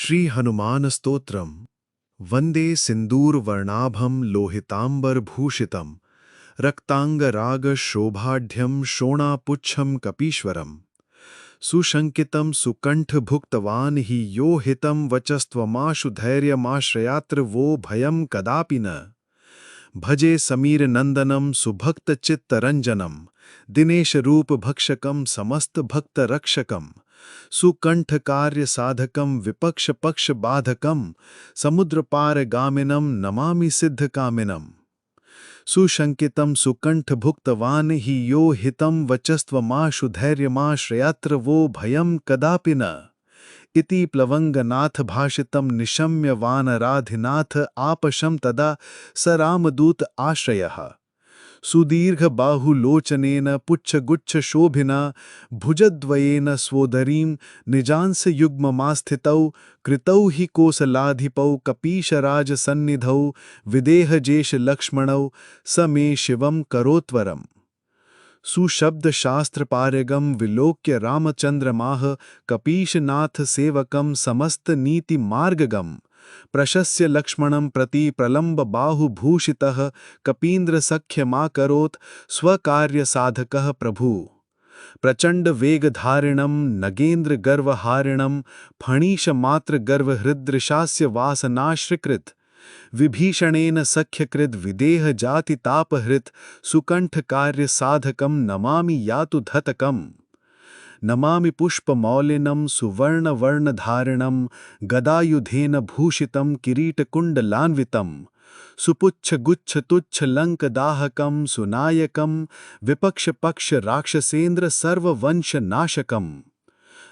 श्री हनुमान स्तोत्रम वंदे सिंदूरवर्णाभं लोहितांबरभूषितं रक्तांगरागशोभाढ्यं शोणापुच्छं कपीश्वरम् सुशंकितं सुकंठभुक्तवान् हि यो हितं वचस्त्वमाशु धैर्यमाश्रयात्र वो भयं कदापि न भजे समीरनंदनं सुभक्तचित्तरंजनं दिनेशरूपभक्षकं समस्तभक्तरक्षकं सुकंठकार्यसाधकं विपक्षपक्षबाधकं समुद्रपारगामिनं नमामि सिद्धकामिनं सुशंकितं सुकंठभुक्तवान् हि यो हितं वचस्त्वमाशु धैर्यमाश्रयात्र वो भयं कदापि न इति प्लवंगनाथ भाषितं निशम्य वानराधिनाथ आपशं तदा स रामदूत आश्रयः सुदीर्घबाहुलोचनेन पुच्छगुच्छशोभिना भुजद्वयेन स्वोदरीं निजांसयुग्ममास्थितौ कृतौ हि कोसलाधिपौ कपीशराजसन्निधौ विदेहजेशलक्ष्मणौ स मे शिवं करोत्वरम् सुशब्दशास्त्रपारगं विलोक्य रामचन्द्रमाह कपीशनाथ सेवकं समस्तनीतिमार्गगं प्रशस्य लक्ष्मणं प्रति प्रलम्बबाहुभूषितः कपीन्द्रसख्यमाकरोत् स्वकार्यसाधकः प्रभु प्रचण्डवेगधारिणं नगेन्द्रगर्वहारिणं फणीशमात्रगर्वहृदृशास्य वासनाश्रिकृत् विभीषणेन सख्यकृद् विदेहजातितापहृत् सुकण्ठकार्यसाधकं नमामि यातु धतकम् नमामि पुष्पमौलिनं सुवर्णवर्णधारिणं गदायुधेन भूषितं किरीटकुण्डलान्वितं सुपुच्छगुच्छतुच्छलङ्कदाहकं सुनायकं विपक्षपक्षराक्षसेन्द्रसर्ववंशनाशकम्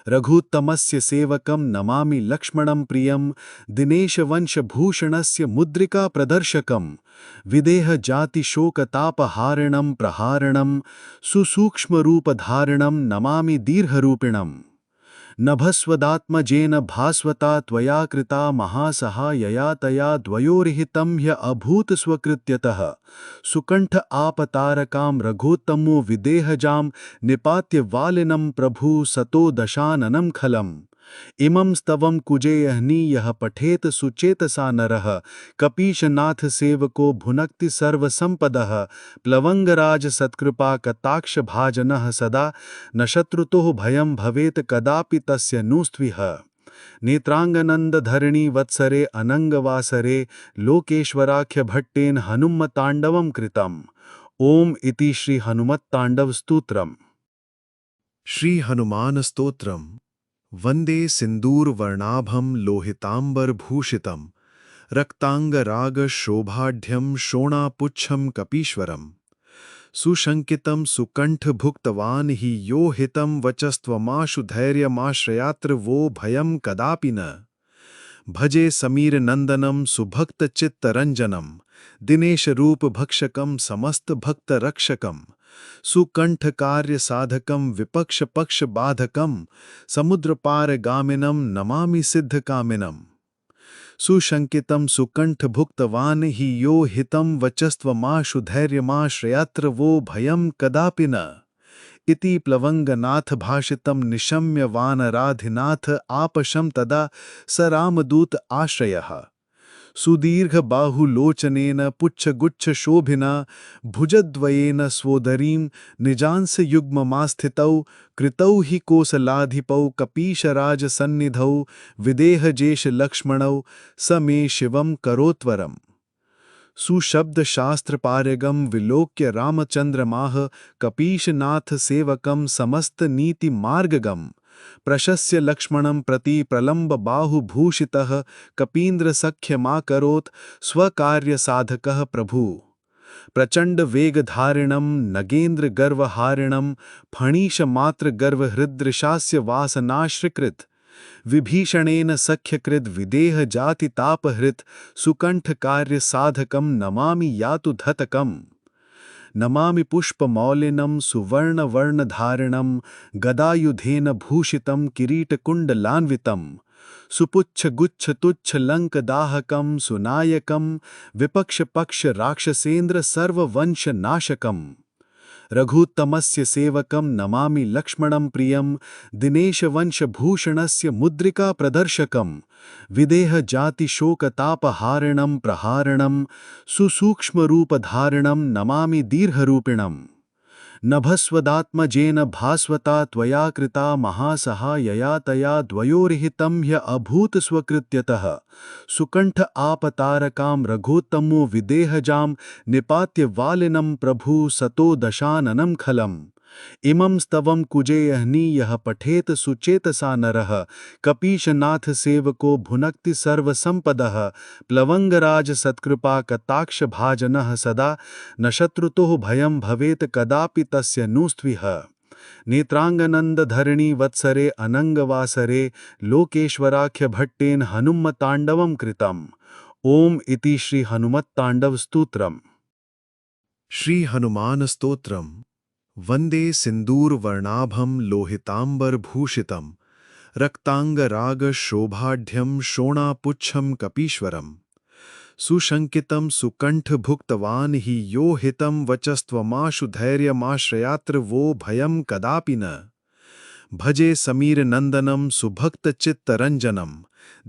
रघुत्तमस्य सेवकं नमामि लक्ष्मणं प्रियं दिनेशवंशभूषणस्य मुद्रिकाप्रदर्शकं विदेहजातिशोकतापहारिणं प्रहारिणं सुसूक्ष्मरूपधारिणं नमामि दीर्घरूपिणम् नभस्वदात्मजेन भास्वता त्वया कृता महासहायया तया द्वयोरहितं ह्यभूत स्वकृत्यतः सुकण्ठ आपतारकां रघोत्तमो विदेहजां निपात्य वालिनं प्रभु सतो दशाननं खलम् इमं स्तवं कुजेयहनि यः पठेत सुचेतसा नरः कपीशनाथ सेवको भुनक्ति सर्वसंपदः प्लवंगराज सत्कृपा कटाक्षभाजनः सदा न शत्रुतोः भयं भवेत् कदापि तस्य नुस्त्विह नेत्रांगनंदधरणी वत्सरे अनंगवासरे लोकेश्वराख्य भट्टेन हनुमत्तांडवं कृतम् ओम इति श्री हनुमत्तांडव स्तोत्रम्। श्री हनुमान स्तोत्रम वंदे सिंदूरवर्णाभं लोहितांबरभूषितं रक्तांगरागशोभाढ्यं शोणापुच्छं कपीश्वरम् सुशंकितं सुकंठभुक्तवान् हि यो हितं वचस्त्वमाशु धैर्यमाश्रयात्र वो भयं कदापि न भजे समीरनंदनं सुभक्तचित्तरंजनं दिनेशरूपभक्षकं समस्तभक्तरक्षकं सुकंठकार्यसाधकं विपक्षपक्षबाधकं समुद्रपारगामिनं नमामि सिद्धकामिनं सुशंकितं सुकंठभुक्तवान् हि यो हितं वचस्त्वमाशु धैर्यमाश्रयात्र वो भयं कदापि न इति प्लवंगनाथ भाषितं निशम्य वानराधिनाथ आपशं तदा स रामदूत आश्रयः सुदीर्घबाहुलोचनेन पुच्छगुच्छशोभिना भुजद्वयेन स्वोदरीं निजांसयुग्ममास्थितौ कृतौ हि कोसलाधिपौ कपीशराजसन्निधौ विदेहजेशलक्ष्मणौ स मे शिवं करोत्वरम् सुशब्दशास्त्रपारगं विलोक्य रामचन्द्रमाह कपीशनाथ सेवकं समस्तनीतिमार्गगं प्रशस्य लक्ष्मणं प्रति प्रलम्बबाहुभूषितः कपीन्द्रसख्यमाकरोत् स्वकार्यसाधकः प्रभु प्रचण्डवेगधारिणं नगेन्द्रगर्वहारिणं फणीशमात्रगर्वहृदृशास्य वासनाश्रिकृत् विभीषणेन सख्यकृद् विदेहजातितापहृत् सुकण्ठकार्यसाधकं नमामि यातु धतकम् नमामि पुष्पमौलिनं सुवर्णवर्णधारिणं गदायुधेन भूषितं किरीटकुण्डलान्वितं सुपुच्छगुच्छतुच्छलङ्कदाहकं सुनायकं विपक्षपक्षराक्षसेन्द्रसर्ववंशनाशकम् रघुत्तमस्य सेवकं नमामि लक्ष्मणं प्रियं दिनेशवंशभूषणस्य मुद्रिका प्रदर्शकं विदेह जातिशोकतापहारिणं प्रहारिणं सुसूक्ष्मरूपधारिणं नमामि दीर्घरूपिणम् नभस्वदात्मजेन भास्वता त्वया कृता महासहायया तया द्वयोर्हितं ह्य अभूत स्वकृत्यतः सुकण्ठ आपतारकां रघोत्तमो विदेहजां निपात्य वालिनं प्रभु सतो दशाननं खलम् इमं स्तवं कुजेयहनीयः पठेत सुचेतसा नरः कपीशनाथ सेवको भुनक्ति सर्वसंपदः प्लवंगराज सत्कृपा कटाक्ष भाजनः सदा न शत्रुतोः भयं भवेत कदापि तस्य नुस्त्विह नेत्रांगनंदधरणी वत्सरे अनंगवासरे लोकेश्वराख्य भट्टेन हनुमत्तांडवं कृतम् ओम इति श्री हनुमत्तांडव स्तोत्रम् श्री हनुमान स्तोत्रम् वंदे सिंदूरवर्णाभं लोहितांबरभूषितं रक्तांगरागशोभाढ्यं शोणापुच्छं कपीश्वरम् सुशंकितं सुकंठभुक्तवान् हि यो हितं वचस्त्वमाशु धैर्यमाश्रयात्र वो भयं कदापि न भजे समीरनंदनं सुभक्तचित्तरंजनं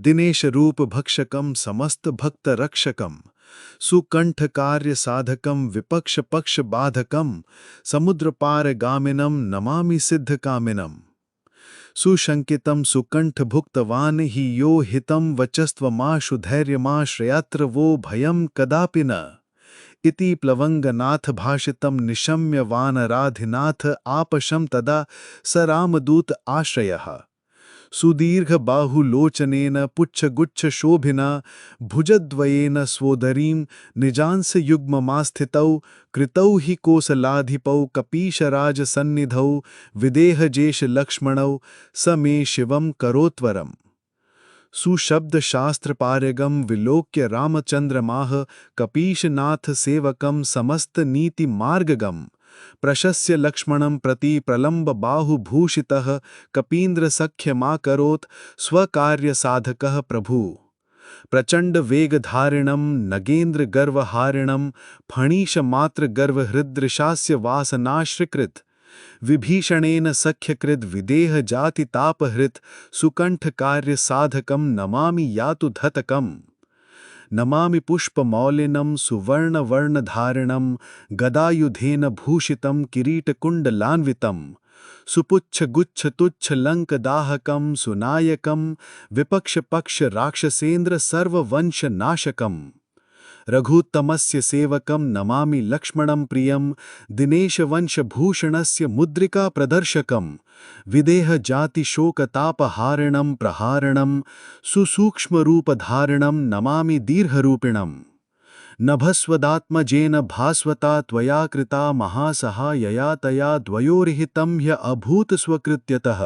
दिनेशरूपभक्षकं समस्तभक्तरक्षकं सुकंठकार्यसाधकं विपक्षपक्षबाधकं समुद्रपारगामिनं नमामि सिद्धकामिनम् सुशंकितं सुकंठभुक्तवान् हि यो हितं वचस्त्वमाशु धैर्यमाश्रयात्र वो भयं कदापि न इति प्लवंगनाथ भाषितं निशम्य वानराधिनाथ आपशं तदा स रामदूत आश्रयः सुदीर्घबाहुलोचनेन पुच्छगुच्छशोभिना भुजद्वयेन स्वोदरीं निजांसयुग्ममास्थितौ कृतौ हि कोसलाधिपौ कपीशराजसन्निधौ विदेहजेशलक्ष्मणौ स मे शिवं करोत्वरम् सुशब्दशास्त्रपारगं विलोक्य रामचन्द्रमाह कपीशनाथ सेवकं समस्तनीतिमार्गगम् प्रशस्य लक्ष्मणं प्रति प्रलम्बबाहुभूषितः कपीन्द्रसख्यमाकरोत् स्वकार्यसाधकः प्रभु प्रचण्डवेगधारिणं नगेन्द्रगर्वहारिणं फणीशमात्रगर्वहृदृशास्य वासनाश्रिकृत् विभीषणेन सख्यकृद् विदेहजातितापहृत् सुकण्ठकार्यसाधकं नमामि यातु धतकम् नमामि पुष्पमौलिनं सुवर्णवर्णधारिणं गदायुधेन भूषितं किरीटकुण्डलान्वितं सुपुच्छगुच्छतुच्छलङ्कदाहकं सुनायकं विपक्षपक्षराक्षसेन्द्र सर्ववंशनाशकम् रघुत्तमस्य सेवकं नमामि लक्ष्मणं प्रियं दिनेशवंशभूषणस्य मुद्रिका प्रदर्शकं विदेहजातिशोकतापहारिणं प्रहारिणं सुसूक्ष्मरूपधारिणं नमामि दीर्घरूपिणम् नभस्वदात्मजेन भास्वता त्वया कृता महासहायया तया द्वयोर्हितं ह्य अभूत स्वकृत्यतः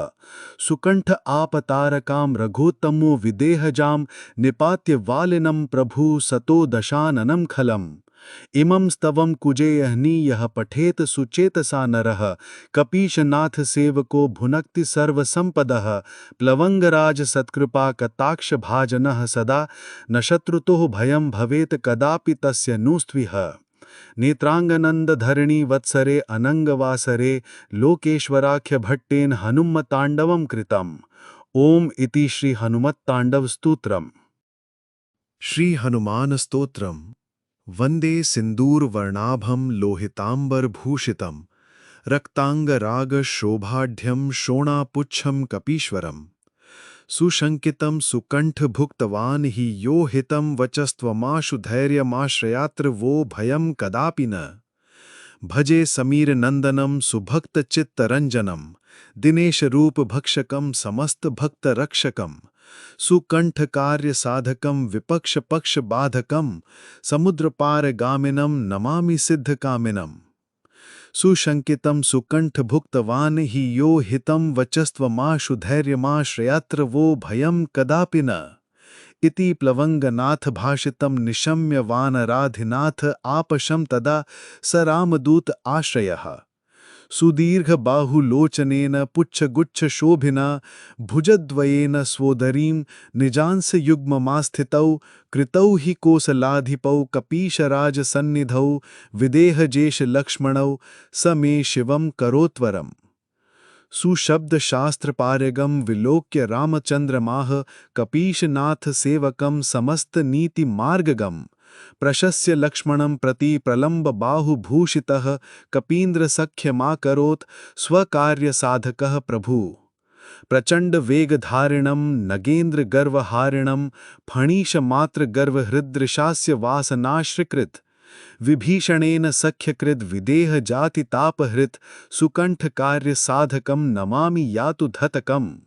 सुकण्ठ आपतारकां रघोत्तमो विदेहजां निपात्य वालिनं प्रभु सतो दशाननं खलम् इमं स्तवं कुजेयहनीयः पठेत सुचेतसा नरः कपीशनाथ सेवको भुनक्ति सर्वसंपदः प्लवंगराज सत्कृपा कटाक्ष भाजनः सदा न शत्रुतोः भयं भवेत कदापि तस्य नुस्त्विह नेत्रांगनंदधरणी वत्सरे अनंगवासरे लोकेश्वराख्य भट्टेन हनुमत्तांडवं कृतम् ओम इति श्री हनुमत्तांडव स्तोत्रम् श्री हनुमान स्तोत्रम् वंदे सिंदूरवर्णाभं लोहितांबरभूषितं रक्तांगरागशोभाढ्यं शोणापुच्छं कपीश्वरम् सुशंकितं सुकंठभुक्तवान् हि यो हितं वचस्त्वमाशु धैर्यमाश्रयात्र वो भयं कदापि न भजे समीरनंदनं सुभक्तचित्तरंजनं दिनेशरूपभक्षकं समस्तभक्तरक्षकं सुकंठकार्यसाधकं विपक्षपक्षबाधकं समुद्रपारगामिनं नमामि सिद्धकामिनम् सुशंकितं सुकंठभुक्तवान् हि यो हितं वचस्त्वमाशु धैर्यमाश्रयात्र वो भयं कदापि न इति प्लवंगनाथ भाषितं निशम्य वानराधिनाथ आपशं तदा स रामदूत आश्रयः सुदीर्घबाहुलोचनेन पुच्छगुच्छशोभिना भुजद्वयेन स्वोदरीं निजांसयुग्ममास्थितौ कृतौ हि कोसलाधिपौ कपीशराजसन्निधौ विदेहजेशलक्ष्मणौ स मे शिवं करोत्वरम्। सुशब्दशास्त्रपारगं विलोक्य रामचन्द्रमाह कपीशनाथसेवकं समस्तनीतिमार्गगं प्रशस्य लक्ष्मणं प्रति प्रलम्बबाहुभूषितः कपीन्द्रसख्यमाकरोत् स्वकार्यसाधकः प्रभुः। प्रचण्डवेगधारिणं नगेन्द्रगर्वहारिणं फणीशमात्रगर्वहृदृशास्य वासनाश्रिकृत् विभीषणेन सख्यकृद् विदेहजातितापहृत् सुकण्ठकार्यसाधकं नमामि यातुधतकम्।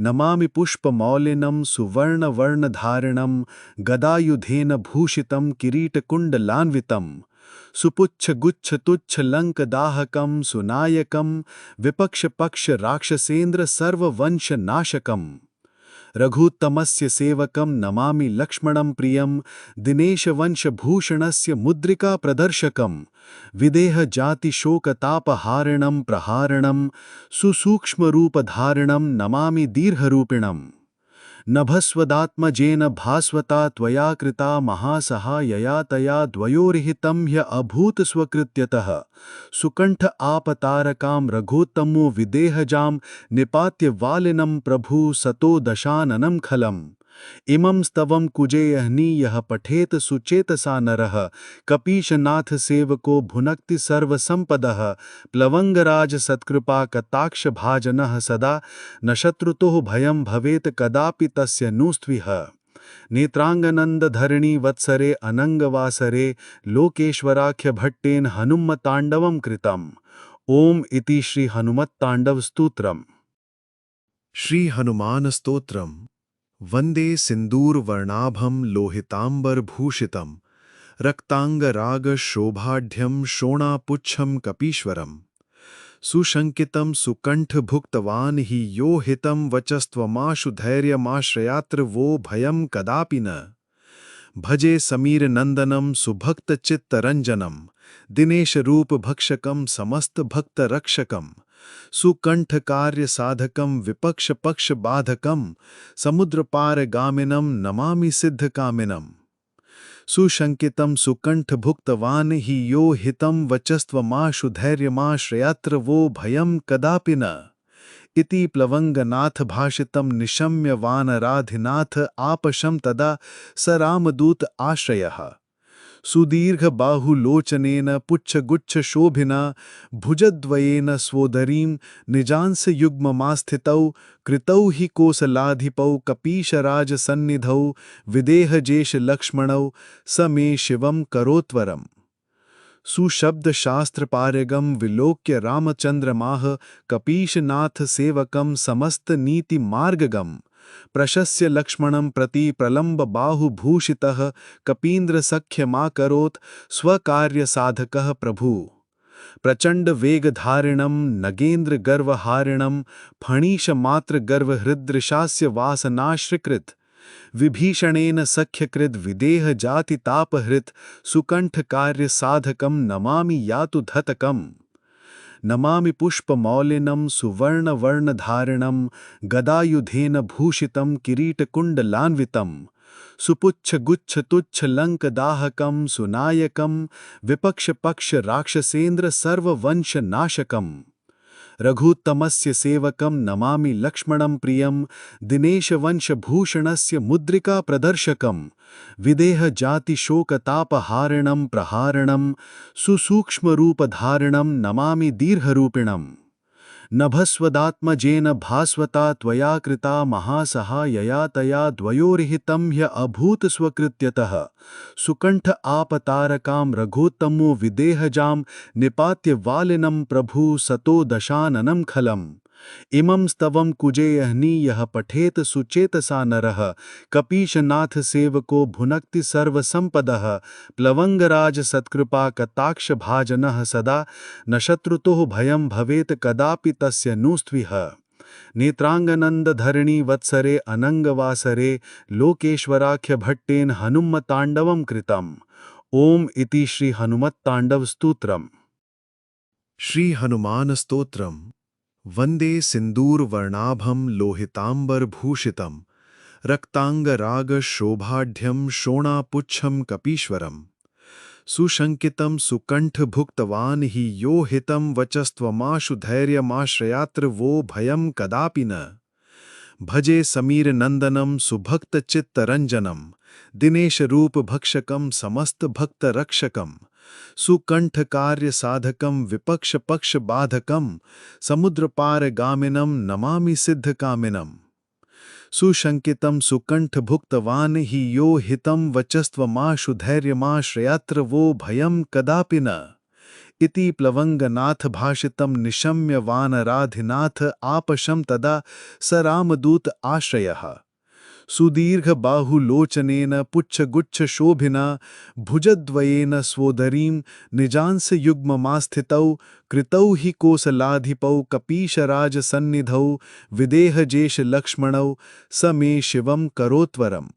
नमामि पुष्पमौलिनं सुवर्णवर्णधारिणं गदायुधेन भूषितं किरीटकुण्डलान्वितं सुपुच्छगुच्छतुच्छलङ्कदाहकं सुनायकं विपक्षपक्षराक्षसेन्द्रसर्ववंशनाशकम्। रघुत्तमस्य सेवकं नमामि लक्ष्मणं प्रियं दिनेशवंशभूषणस्य मुद्रिकाप्रदर्शकं विदेहजातिशोकतापहारिणं प्रहारिणं सुसूक्ष्मरूपधारिणं नमामि दीर्घरूपिणम्। नभस्वदात्मजेन भास्वता त्वया कृता महासहायया तया द्वयोर्हितं ह्य अभूत स्वकृत्यतः सुकण्ठ आपतारकां रघोत्तमो विदेहजां निपात्य वालिनं प्रभु सतो दशाननं खलम्। इमं स्तवं कुजेयह्नि यः पठेत सुचेतसा नरः कपीशनाथसेवको भुनक्ति सर्वसम्पदः प्लवंगराज सत्कृपा कटाक्षभाजनः सदा न शत्रुतोः भयं भवेत् कदापि तस्य नुस्त्विह। नेत्रांगनंदधरणी वत्सरे अनंगवासरे लोकेश्वराख्यभट्टेन हनुमत्तांडवं कृतम्। ओम इति श्री हनुमत्तांडव स्तोत्रम्। श्री हनुमान स्तोत्रम्। वंदे सिंदूरवर्णाभं लोहितांबरभूषितं रक्तांगरागशोभाढ्यं शोणापुच्छं कपीश्वरम्। सुशंकितं सुकण्ठभुक्तवान् हि यो हितं वचस्त्वमाशु धैर्यमाश्रयात्र वो भयं कदापि न। भजे समीरनन्दनं सुभक्तचित्तरञ्जनं दिनेशरूपभक्षकं समस्तभक्तरक्षकं सुकण्ठकार्यसाधकं विपक्षपक्षबाधकं समुद्रपारगामिनं नमामि सिद्धकामिनम्। सुशंकितं सुकण्ठभुक्तवान् हि यो हितं वचस्त्वमाशु धैर्यमाश्रयात्र वो भयं कदापि न। इति प्लवंगनाथभाषितं निशम्य वानराधिनाथ आपशं तदा स रामदूत आश्रयः। सुदीर्घबाहुलोचनेन पुच्छगुच्छशोभिना भुजद्वयेन स्वोदरीं निजांसयुग्ममास्थितौ कृतौ हि कोसलाधिपौ कपीशराजसन्निधौ विदेहजेशलक्ष्मणौ स मे शिवं करोत्वरम्। सुशब्दशास्त्रपारगं विलोक्य रामचन्द्रमाह कपीशनाथसेवकं समस्तनीतिमार्गगं प्रशस्य लक्ष्मणं प्रति प्रलम्बबाहुभूषितः कपीन्द्रसख्यमाकरोत् स्वकार्यसाधकः प्रभुः। प्रचण्डवेगधारिणं नगेन्द्रगर्वहारिणं फणीशमात्रगर्वहृदृशास्य वासनाश्रिकृत् विभीषणेन सख्यकृद् विदेहजातितापहृत् सुकण्ठकार्यसाधकं नमामि यातुधतकम्। नमामि पुष्पमौलिनं सुवर्णवर्णधारिणं गदायुधेन भूषितं किरीटकुण्डलान्वितं सुपुच्छगुच्छतुच्छलङ्कदाहकं सुनायकं विपक्षपक्षराक्षसेन्द्रसर्ववंशनाशकम्। रघुत्तमस्य सेवकं नमामि लक्ष्मणं प्रियं दिनेशवंशभूषणस्य मुद्रिकाप्रदर्शकं विदेहजातिशोकतापहारिणं प्रहारिणं सुसूक्ष्मरूपधारिणं नमामि दीर्घरूपिणम्। नभस्वदात्मजेन भास्वता त्वया कृता महासहायया तया द्वयोर्हितं ह्य अभूत स्वकृत्यतः सुकण्ठ आपतारकां रघोत्तमो विदेहजां निपात्य वालिनं प्रभु सतो दशाननं खलम्। इमं स्तवं कुजेयह्नि यः पठेत सुचेतसा नरः कपीशनाथसेवको भुनक्ति सर्वसम्पदः प्लवंगराज सत्कृपा कटाक्षभाजनः सदा न शत्रुतोः भयं भवेत् कदापि तस्य नुस्त्विह। नेत्रांगनंदधरणी वत्सरे अनंगवासरे लोकेश्वराख्यभट्टेन हनुमत्तांडवं कृतम्। ओम इति श्री हनुमत्तांडव स्तोत्रम्। श्री हनुमान स्तोत्रम वंदे सिंदूरवर्णाभं लोहितांबरभूषितं रक्तांगरागशोभाढ्यं शोणापुच्छं कपीश्वरम् सुशंकितं सुकंठभुक्तवान् हि यो हितं वचस्त्वमाशु धैर्यमाश्रयात्र वो भयं कदापि न भजे समीरनंदनं सुभक्तचित्तरंजनं दिनेशरूपभक्षकं समस्तभक्तरक्षकं सुकंठकार्यसाधकं विपक्षपक्षबाधकं समुद्रपारगामिनं नमामि सिद्धकामिनम् सुशंकितं सुकंठभुक्तवान् हि यो हितं वचस्त्वमाशु धैर्यमाश्रयात्र वो भयं कदापि न इति प्लवंगनाथ भाषितं निशम्य वानराधिनाथ आपशं तदा स रामदूत आश्रयः सुदीर्घबाहुलोचनेन पुच्छगुच्छशोभिना भुजद्वयेन स्वोदरीं निजांसयुग्ममास्थितौ कृतौ हि कोसलाधिपौ कपीशराजसन्निधौ विदेहजेशलक्ष्मणौ स मे शिवं करोत्वरम्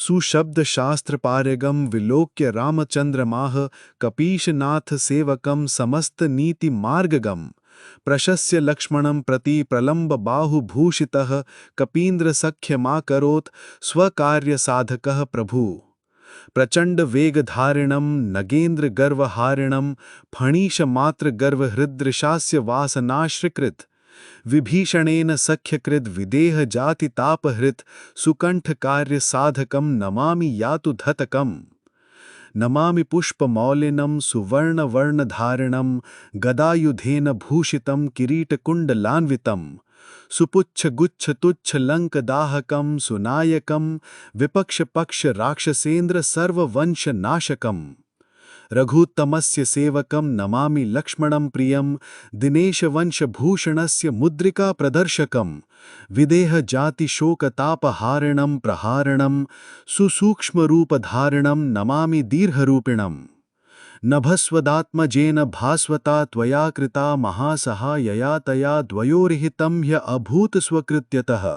सुशब्दशास्त्रपारगं विलोक्य रामचन्द्रमाह कपीशनाथसेवकं समस्तनीतिमार्गगम् प्रशस्य लक्ष्मणं प्रति प्रलम्बबाहुभूषितः कपीन्द्रसख्यमाकरोत् स्वकार्यसाधकः प्रभुः प्रचण्डवेगधारिणं नगेन्द्रगर्वहारिणं फणीशमात्रगर्वहृदृशास्य वासनाश्रिकृत् विभीषणेन सख्यकृद् विदेहजातितापहृत् सुकण्ठकार्यसाधकं नमामि यातु धतकम् नमामि पुष्पमौलिनं सुवर्णवर्णधारिणं गदायुधेन भूषितं किरीटकुण्डलान्वितं सुपुच्छगुच्छतुच्छलङ्कदाहकं सुनायकं विपक्षपक्षराक्षसेन्द्रसर्ववंशनाशकम् रघुत्तमस्य सेवकं नमामि लक्ष्मणं प्रियं दिनेशवंशभूषणस्य मुद्रिकाप्रदर्शकं विदेहजातिशोकतापहारिणं प्रहारिणं सुसूक्ष्मरूपधारिणं नमामि दीर्घरूपिणम् नभस्वदात्मजेन भास्वता त्वया कृता महासहायया तया द्वयोर्हितं ह्य अभूत स्वकृत्यतः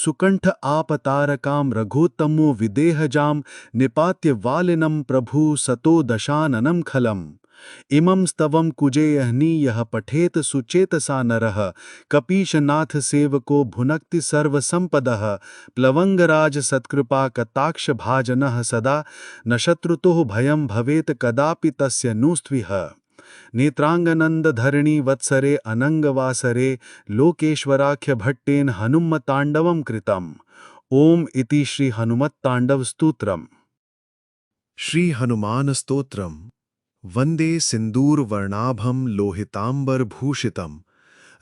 सुकण्ठ आपतारकां रघोत्तमो विदेहजां निपात्य वालिनं प्रभु सतो दशाननं खलम् इमं स्तवं कुजेयहनि यः पठेत सुचेतसा नरः कपीशनाथ सेवको भुनक्ति सर्वसंपदः प्लवंगराज सत्कृपा कटाक्षभाजनः सदा न शत्रुतोः भयं भवेत् कदापि तस्य नुस्त्विह नेत्रांगनंदधरणी वत्सरे अनंगवासरे लोकेश्वराख्य भट्टेन हनुमतांडवं कृतम् ओम इति श्री हनुमत्तांडव स्तोत्रम् श्री हनुमान स्तोत्रम् वंदे सिंदूरवर्णाभं लोहितांबरभूषितं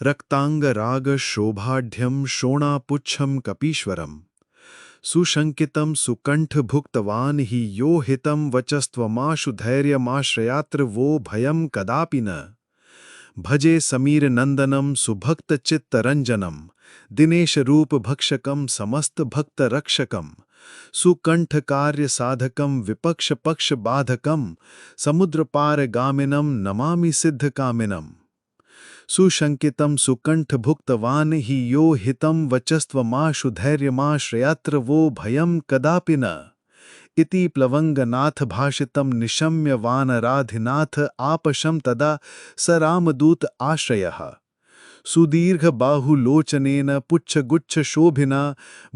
रक्तांगरागशोभाढ्यं शोणापुच्छं कपीश्वरम् सुशंकितं सुकंठभुक्तवान् हि यो हितं वचस्त्वमाशु धैर्यमाश्रयात्र वो भयं कदापि न भजे समीरनंदनं सुभक्तचित्तरंजनं दिनेशरूपभक्षकं समस्तभक्तरक्षकं सुकंठकार्यसाधकं विपक्षपक्षबाधकं समुद्रपारगामिनं नमामि सिद्धकामिनम् सुशंकितं सुकंठभुक्तवान् हि यो हितं वचस्त्वमाशु धैर्यमाश्रयात्र वो भयं कदापि न इति प्लवंगनाथ भाषितं निशम्य वानराधिनाथ आपशं तदा स रामदूत आश्रयः सुदीर्घबाहुलोचनेन पुच्छगुच्छशोभिना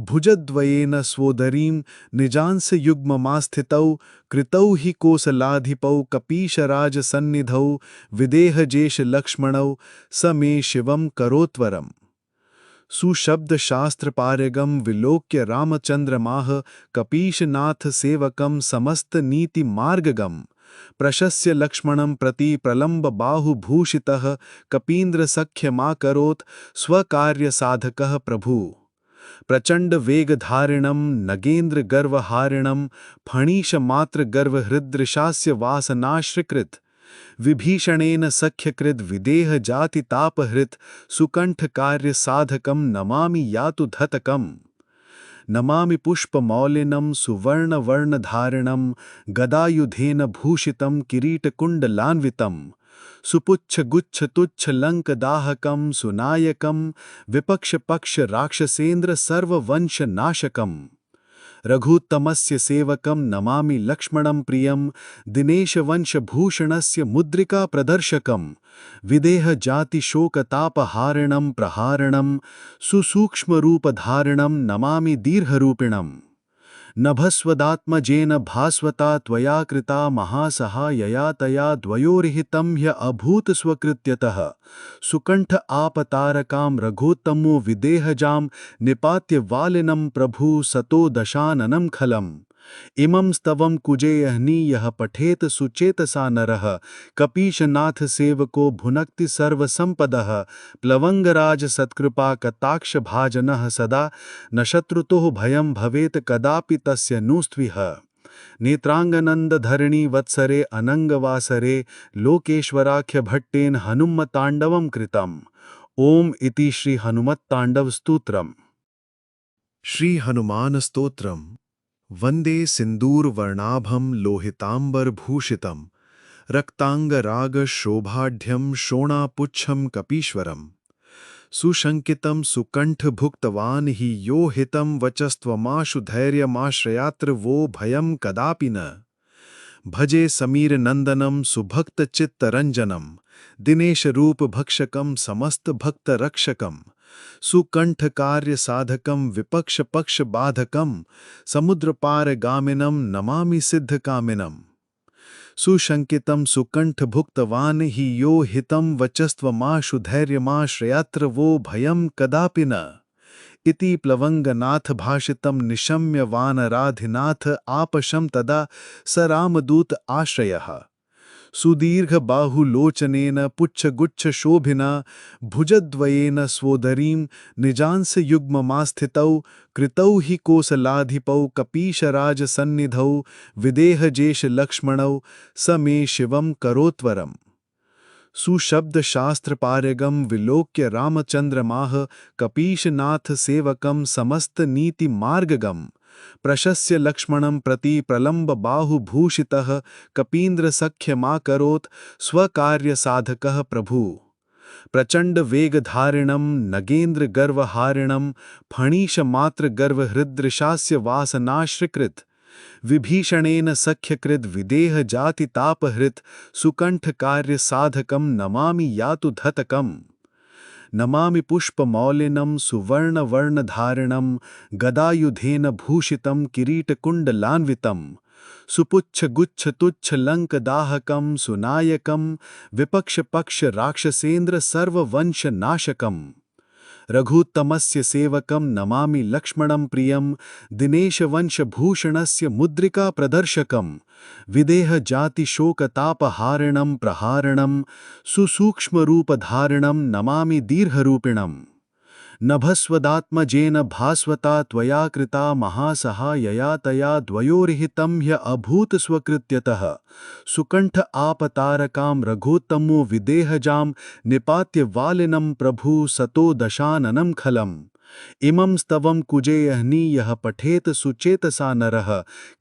भुजद्वयेन स्वोदरीं निजांसयुग्ममास्थितौ कृतौ हि कोसलाधिपौ कपीशराजसन्निधौ विदेहजेशलक्ष्मणौ स मे शिवं करोत्वरम् सुशब्दशास्त्रपारगं विलोक्य रामचन्द्रमाह कपीशनाथसेवकं समस्तनीतिमार्गगम् प्रशस्य लक्ष्मणं प्रति प्रलम्बबाहुभूषितः कपीन्द्रसख्यमाकरोत् स्वकार्यसाधकः प्रभुः प्रचण्डवेगधारिणं नगेन्द्रगर्वहारिणं फणीशमात्रगर्वहृदृशास्य वासनाश्रिकृत् विभीषणेन सख्यकृद् विदेहजातितापहृत् सुकण्ठकार्यसाधकं नमामि यातु धतकम् नमामि पुष्पमौलिनं सुवर्णवर्णधारिणं गदायुधेन भूषितं किरीटकुण्डलान्वितं सुपुच्छगुच्छतुच्छलङ्कदाहकं सुनायकं विपक्षपक्षराक्षसेन्द्रसर्ववंशनाशकम् रघुत्तमस्य सेवकं नमामि लक्ष्मणं प्रियं दिनेशवंशभूषणस्य मुद्रिका प्रदर्शकं विदेहजातिशोकतापहारिणं प्रहारिणं सुसूक्ष्मरूपधारिणं नमामि दीर्घरूपिणम् नभस्वदात्मजेन भास्वता त्वया कृता महासहायया तया द्वयोर्हितं ह्य अभूत स्वकृत्यतः सुकण्ठ आपतारकां रघोत्तमो विदेहजां निपात्य वालिनं प्रभु सतो दशाननं खलम् इमं स्तवं कुजेयह्नि पठेत सुचेतसा नरः कपीशनाथ सेवको भुनक्ति सर्वसंपदः प्लवंगराज सत्कृपा कटाक्ष भाजनः सदा न शत्रुतोः भयं भवेत कदापि तस्य नुस्त्विह नेत्रांगनंदधरणी वत्सरे अनंगवासरे लोकेश्वराख्य भट्टेन हनुमत्तांडवं कृतम् ओम इति श्री हनुमत्तांडव स्तोत्रम्। श्री हनुमान स्तोत्रम् वंदे सिंदूरवर्णाभं लोहितांबरभूषितं रक्तांगरागशोभाढ्यं शोणापुच्छं कपीश्वरम् सुशंकितं सुकंठभुक्तवान् हि यो हितं वचस्त्वमाशु धैर्यमाश्रयात्र वो भयं कदापि न भजे समीरनंदनं सुभक्तचित्तरंजनं दिनेशरूपभक्षकं समस्तभक्तरक्षकं सुकंठकार्यसाधकं विपक्षपक्षबाधकं समुद्रपारगामिनं नमामि सिद्धकामिनं सुशंकितं सुकंठभुक्तवान् हि यो हितं वचस्त्वमाशु धैर्यमाश्रयात्र वो भयं कदापि न इति प्लवंगनाथ भाषितं निशम्य वानराधिनाथ आपशं तदा स रामदूत आश्रयः सुदीर्घबाहुलोचनेन पुच्छगुच्छशोभिना भुजद्वयेन स्वोदरीं निजांसयुग्ममास्थितौ कृतौ हि कोसलाधिपौ कपीशराजसन्निधौ विदेहजेशलक्ष्मणौ स मे शिवं करोत्वरम् सुशब्दशास्त्रपारगं विलोक्य रामचन्द्रमाह कपीशनाथ सेवकं समस्तनीतिमार्गगम् प्रशस्य लक्ष्मणं प्रति प्रलम्बबाहुभूषितः कपीन्द्रसख्यमाकरोत् स्वकार्यसाधकः प्रभु प्रचण्डवेगधारिणं नगेन्द्रगर्वहारिणं फणीशमात्रगर्वहृदृशास्य वासनाश्रिकृत विभीषणेन सख्यकृत विदेहजातितापहृत सुकण्ठकार्यसाधकं नमामि यातु धतकम् नमामि पुष्पमौलिनं सुवर्णवर्णधारिणं गदायुधेन भूषितं किरीटकुण्डलान्वितं सुपुच्छगुच्छतुच्छलङ्कदाहकं सुनायकं विपक्षपक्षराक्षसेन्द्र सर्ववंशनाशकम् रघुत्तमस्य सेवकं नमामि लक्ष्मणं प्रियं दिनेशवंशभूषणस्य मुद्रिका प्रदर्शकं विदेहजातिशोकतापहारिणं प्रहारिणं सुसूक्ष्मरूपधारिणं नमामि दीर्घरूपिणम् नभस्वदात्मजेन भास्वता त्वया कृता महासहायया तया द्वयोर्हितं ह्य अभूत स्वकृत्यतः सुकण्ठ आपतारकां रघोत्तमो विदेहजां निपात्य वालिनं प्रभु सतो दशाननं खलम् इमं स्तवं कुजेयह्नि पठेत सुचेतसा नरः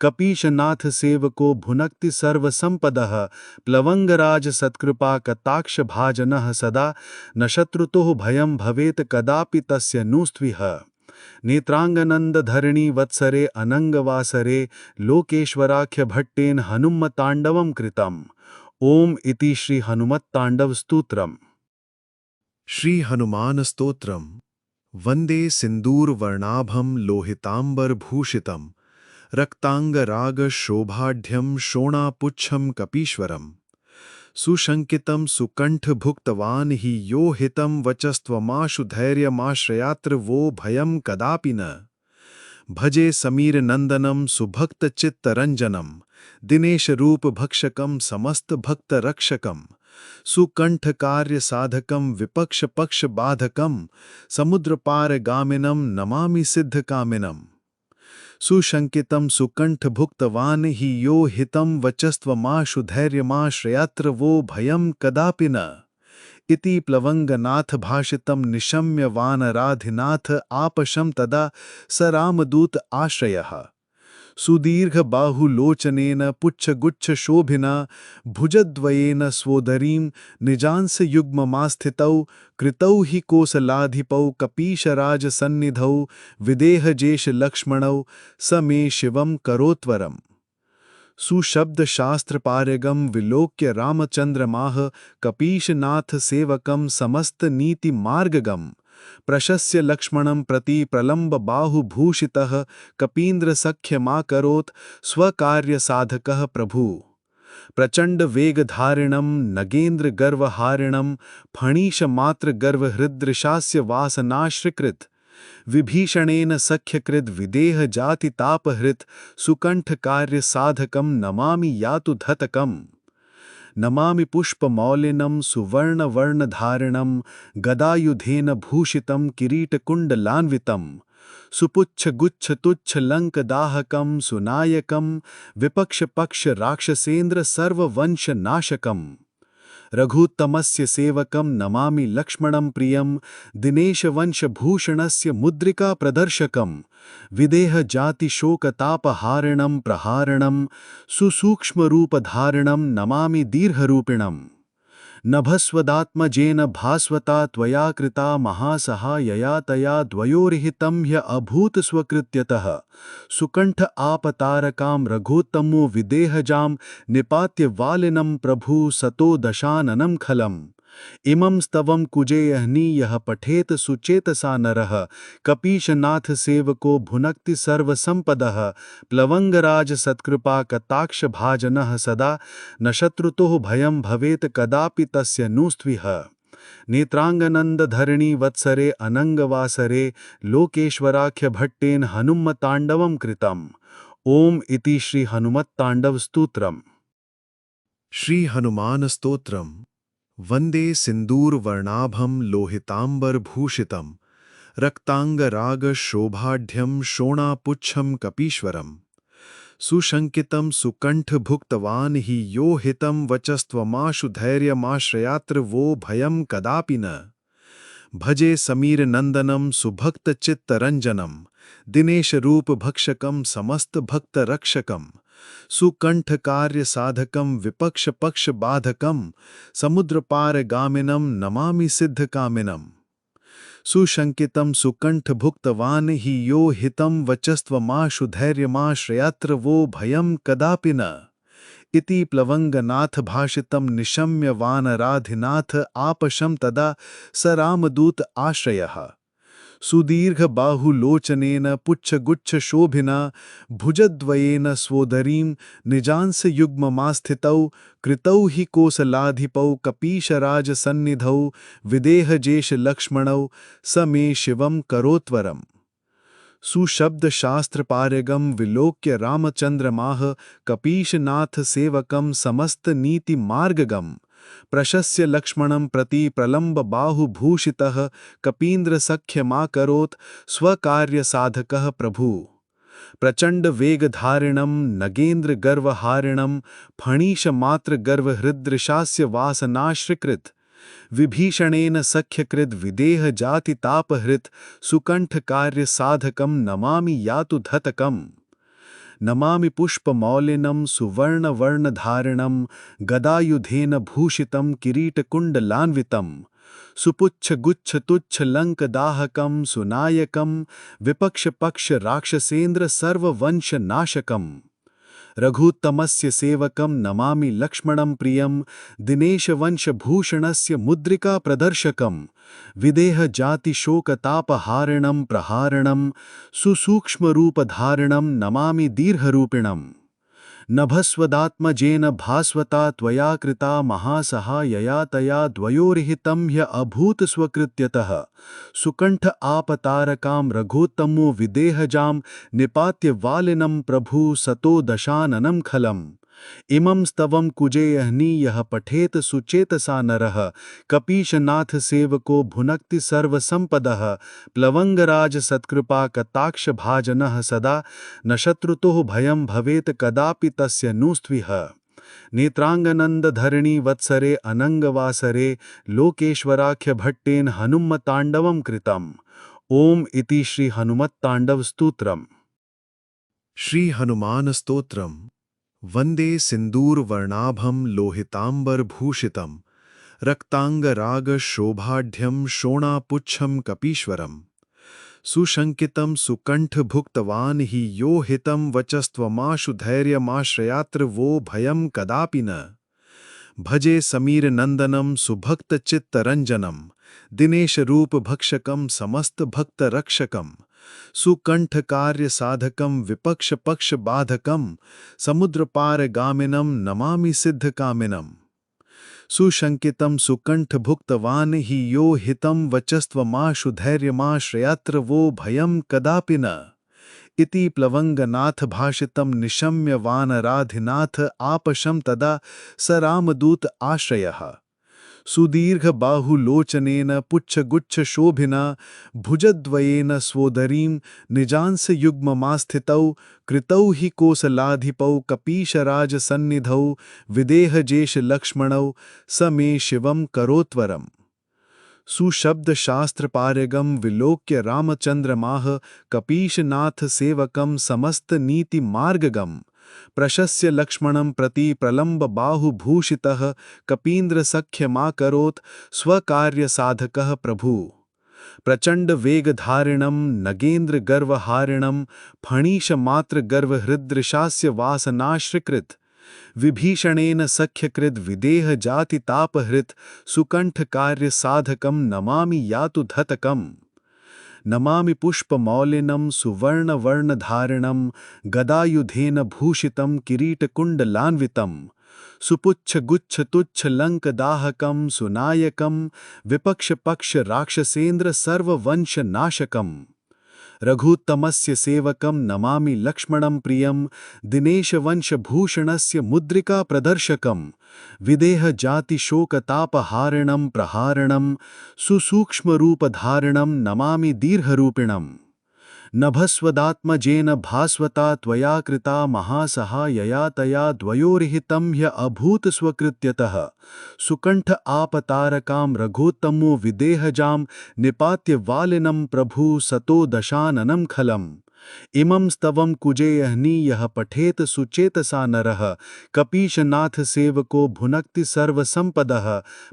कपीशनाथ सेवको भुनक्ति सर्वसंपदः प्लवंगराज सत्कृपा कटाक्ष भाजनः सदा न शत्रुतोः भयं भवेत कदापि तस्य नुस्त्विह नेत्रांगनंदधरणी वत्सरे अनंगवासरे लोकेश्वराख्य भट्टेन हनुमत्तांडवं कृतम् ओम इति श्री हनुमत्तांडव स्तोत्रम्। श्री हनुमान स्तोत्रम् वंदे सिंदूरवर्णाभं लोहितांबरभूषितं रक्तांगरागशोभाढ्यं शोणापुच्छं कपीश्वरम् सुशंकितं सुकंठभुक्तवान् हि यो हितं वचस्त्वमाशु धैर्यमाश्रयात्र वो भयं कदापि न भजे समीरनंदनं सुभक्तचित्तरंजनं दिनेशरूपभक्षकं समस्तभक्तरक्षकं सुकंठकार्यसाधकं विपक्षपक्षबाधकं समुद्रपारगामिनं नमामि सिद्धकामिनं सुशंकितं सुकंठभुक्तवान् हि यो हितं वचस्त्वमाशु धैर्यमाश्रयात्र वो भयं कदापि न इति प्लवंगनाथ भाषितं निशम्य वानराधिनाथ आपशं तदा स रामदूत आश्रयः सुदीर्घबाहुलोचनेन पुच्छगुच्छशोभिना भुजद्वयेन स्वोदरीं निजांसयुग्ममास्थितौ कृतौ हि कोसलाधिपौ कपीशराजसन्निधौ विदेहजेशलक्ष्मणौ स मे शिवं करोत्वरम्। सुशब्दशास्त्रपारगं विलोक्य रामचन्द्रमाह कपीशनाथसेवकं समस्तनीतिमार्गगम् प्रशस्य लक्ष्मणं प्रति प्रलम्बबाहुभूषितः कपीन्द्रसख्यमाकरोत् स्वकार्यसाधकः प्रभुः। प्रचण्डवेगधारिणं नगेन्द्रगर्वहारिणं फणीशमात्रगर्वहृदृशास्य वासनाश्रिकृत् विभीषणेन सख्यकृद् विदेहजातितापहृत् सुकण्ठकार्यसाधकं नमामि यातुधतकम्। नमामि पुष्पमौलिनं सुवर्णवर्णधारिणं गदायुधेन भूषितं किरीटकुण्डलान्वितं सुपुच्छगुच्छतुच्छलङ्कदाहकं सुनायकं विपक्षपक्षराक्षसेन्द्रसर्ववंशनाशकम्। रघुत्तमस्य सेवकं नमामि लक्ष्मणं प्रियं दिनेशवंशभूषणस्य मुद्रिकाप्रदर्शकं विदेहजातिशोकतापहारिणं प्रहारिणं सुसूक्ष्मरूपधारिणं नमामि दीर्घरूपिणम्। नभस्वदात्मजेन भास्वता त्वया कृता महासहायया तया द्वयोरहितं ह्य अभूत स्वकृत्यतः सुकण्ठ आपतारकां रघोत्तमो विदेहजां निपात्य वालिनं प्रभु सतो दशाननं खलम्। इमं स्तवं कुजेयह्नि यः पठेत सुचेतसा नरः कपीशनाथसेवको भुनक्ति सर्वसम्पदः प्लवङ्गराजसत्कृपा कटाक्षभाजनः सदा न शत्रुतोः भयं भवेत् कदापि तस्य नुस्त्विह। नेत्राङ्गनन्दधरणी वत्सरे अनङ्गवासरे लोकेश्वराख्यभट्टेन हनुमत्ताण्डवं कृतम्। ओम इति श्री हनुमत्ताण्डवस्तोत्रम्। श्री हनुमान स्तोत्रम्। वन्दे सिन्दूरवर्णाभं लोहिताम्बरभूषितं रक्ताङ्गरागशोभाढ्यं शोणापुच्छं कपीश्वरम्। सुशङ्कितं सुकण्ठभुक्तवान् हि यो हितं वचस्त्वमाशु धैर्यमाश्रयात्र वो भयं कदापि न। भजे समीरनन्दनं सुभक्तचित्तरञ्जनं दिनेशरूपभक्षकं समस्तभक्तरक्षकं सुकण्ठकार्यसाधकं विपक्षपक्षबाधकं समुद्रपारगामिनं नमामि सिद्धकामिनम्। सुशङ्कितं सुकण्ठभुक्तवान् हि यो हितं वचस्त्वमाशु धैर्यमाश्रयात्र वो भयं कदापि न। इति प्लवङ्गनाथ भाषितं निशम्य वानराधिनाथ आपशं तदा स रामदूत आश्रयः। सुदीर्घबाहुलोचनेन पुच्छगुच्छशोभिना भुजद्वयेन स्वोदरीं निजांसयुग्ममास्थितौ कृतौ हि कोसलाधिपौ कपीशराजसन्निधौ विदेहजेशलक्ष्मणौ स मे शिवं करोत्वरम्। सुशब्दशास्त्रपारगं विलोक्य रामचन्द्रमाह कपीशनाथसेवकं समस्तनीतिमार्गगम् प्रशस्य लक्ष्मणं प्रति प्रलम्बबाहुभूषितः कपीन्द्रसख्यमाकरोत् स्वकार्यसाधकः प्रभुः। प्रचण्डवेगधारिणं नगेन्द्रगर्वहारिणं फणीशमात्रगर्वहृदृशास्य वासनाश्रिकृत् विभीषणेन सख्यकृद् विदेहजातितापहृत् सुकण्ठकार्यसाधकं नमामि यातुधतकम्। नमामि पुष्पमौलिनं सुवर्णवर्णधारिणं गदायुधेन भूषितं किरीटकुण्डलान्वितं सुपुच्छगुच्छतुच्छलङ्कदाहकं सुनायकं विपक्षपक्षराक्षसेन्द्रसर्ववंशनाशकम्। रघुत्तमस्य सेवकं नमामि लक्ष्मणं प्रियं दिनेशवंशभूषणस्य मुद्रिकाप्रदर्शकं विदेहजातिशोकतापहारिणं प्रहारिणं सुसूक्ष्मरूपधारिणं नमामि दीर्घरूपिणम्। नभस्वदात्मजेन भास्वता त्वया कृता महासहायया तया द्वयोरहितं ह्य अभूत स्वकृत्यतः सुकण्ठ आपतारकां रघोत्तमो विदेहजां निपात्य वालिनं प्रभु सतो दशाननं खलम्। इमं स्तवं कुजेयह्नि यः पठेत सुचेतसा नरः कपीशनाथसेवको भुनक्ति सर्वसम्पदः प्लवङ्गराजसत्कृपा कटाक्षभाजनः सदा न शत्रुतोः भयं भवेत् कदापि तस्य नुस्त्विह। नेत्राङ्गनन्दधरणी वत्सरे अनङ्गवासरे लोकेश्वराख्यभट्टेन हनुमत्ताण्डवं कृतम्। ओम इति श्री हनुमत्ताण्डवस्तोत्रम्। श्री हनुमान स्तोत्रम वंदे सिंदूरवर्णाभं लोहितांबरभूषितं रक्तांगराग शोभाढ्यं शोणापुच्छं कपीश्वरम् सुशंकितं सुकंठभुक्तवान् हि यो हितं वचस्त्वमाशु धैर्यमाश्रयात्र वो भयं कदापि न भजे समीरनंदनं सुभक्तचित्तरंजनं दिनेशरूपभक्षकं समस्तभक्तरक्षकं सुकंठकार्यसाधकं विपक्षपक्षबाधकं समुद्रपारगामिनं नमामि सिद्धकामिनम् सुशंकितं सुकंठभुक्तवान् हि यो हितं वचस्त्वमाशु धैर्यमाश्रयात्र वो भयं कदापि न इति प्लवंगनाथ भाषितं निशम्य वानराधिनाथ आपशं तदा स रामदूत आश्रयः सुदीर्घबाहुलोचनेन पुच्छगुच्छशोभिना भुजद्वयेन स्वोदरीं निजांसयुग्ममास्थितौ कृतौ हि कोसलाधिपौ कपीशराजसन्निधौ विदेहजेशलक्ष्मणौ स मे शिवं करोत्वरम् सुशब्दशास्त्रपारगं विलोक्य रामचन्द्रमाह कपीशनाथसेवकं समस्तनीतिमार्गगम् प्रशस्य लक्ष्मणं प्रति प्रलम्बबाहुभूषितः कपीन्द्रसख्यमाकरोत् स्वकार्यसाधकः प्रभुः प्रचण्डवेगधारिणं नगेन्द्रगर्वहारिणं फणीशमात्रगर्वहृदृशास्य वासनाश्रिकृत् विभीषणेन सख्यकृद् विदेहजातितापहृत् सुकण्ठकार्यसाधकं नमामि यातु धतकम् नमामि पुष्पमौलिनं सुवर्णवर्णधारिणं गदायुधेन भूषितं किरीटकुण्डलान्वितं सुपुच्छगुच्छतुच्छलङ्कदाहकं सुनायकं विपक्षपक्षराक्षसेन्द्र सर्ववंशनाशकम् रघुत्तमस्य सेवकं नमामि लक्ष्मणं प्रियं दिनेशवंशभूषणस्य मुद्रिकाप्रदर्शकं विदेहजातिशोकतापहारिणं प्रहारिणं सुसूक्ष्मरूपधारिणं नमामि दीर्घरूपिणम् नभस्वदात्मजेन भास्वता त्वया कृता महासहायया तया द्वयोर्हितं ह्य अभूत स्वकृत्यतः सुकण्ठ आपतारकां रघोत्तमो विदेहजां निपात्य वालिनं प्रभु सतो दशाननं खलम् इमं स्तवं कुजेयहनि यः पठेत सुचेतसा नरः कपीशनाथ सेवको भुनक्ति सर्वसंपदः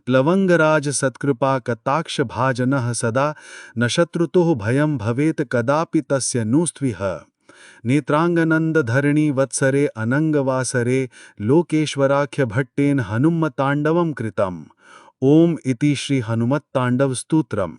प्लवंगराज सत्कृपा कटाक्षभाजनः सदा न शत्रुतोः भयं भवेत् कदापि तस्य नुस्त्विह नेत्रांगनंदधरणी वत्सरे अनंगवासरे लोकेश्वराख्य भट्टेन हनुमत्तांडवं कृतम् ओम इति श्री हनुमत्तांडव स्तोत्रम्।